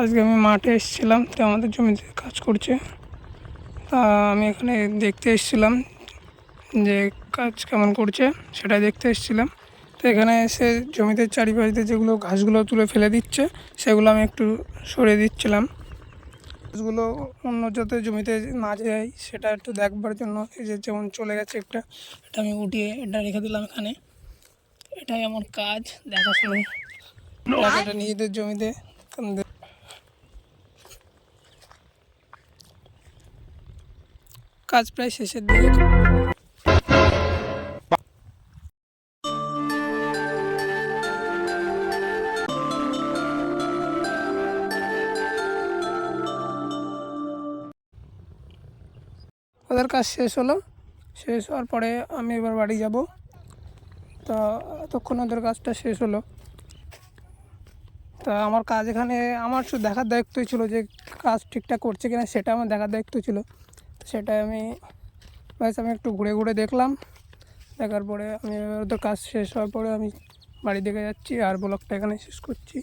আজকে আমি মাঠে এসেছিলাম, তো আমাদের জমিতে কাজ করছে। তা আমি এখানে দেখতে এসেছিলাম যে কাজ কেমন করছে, সেটাই দেখতে এসেছিলাম। তো এখানে এসে জমিতে চারিপাশ দিয়ে যেগুলো ঘাসগুলো তুলে ফেলে দিচ্ছে, সেগুলো আমি একটু সরিয়ে দিচ্ছিলাম। ঘাসগুলো অন্য যাতে জমিতে না যায় সেটা একটু দেখবার জন্য। এই যে যেমন চলে গেছে একটা, এটা আমি উঠিয়ে এটা রেখে দিলাম এখানে। এটাই আমার কাজ, দেখাশোনা। এটা নিজেদের জমিতে কাজ প্রায় শেষের দিকে। ওদের কাজ শেষ হলো, শেষ হওয়ার পরে আমি এবার বাড়ি যাব। তা এতক্ষণ ওদের কাজটা শেষ হলো। তা আমার কাজ এখানে আমার শুধু দেখার দায়িত্বই ছিল যে কাজ ঠিকঠাক করছে কিনা, সেটা আমার দেখার দায়িত্ব ছিল। তো সেটাই আমি একটু ঘুরে ঘুরে দেখলাম। দেখার পরে আমি ওদের কাজ শেষ হওয়ার পরে আমি বাড়ি দিকে যাচ্ছি, আর ব্লগটা এখানে শেষ করছি।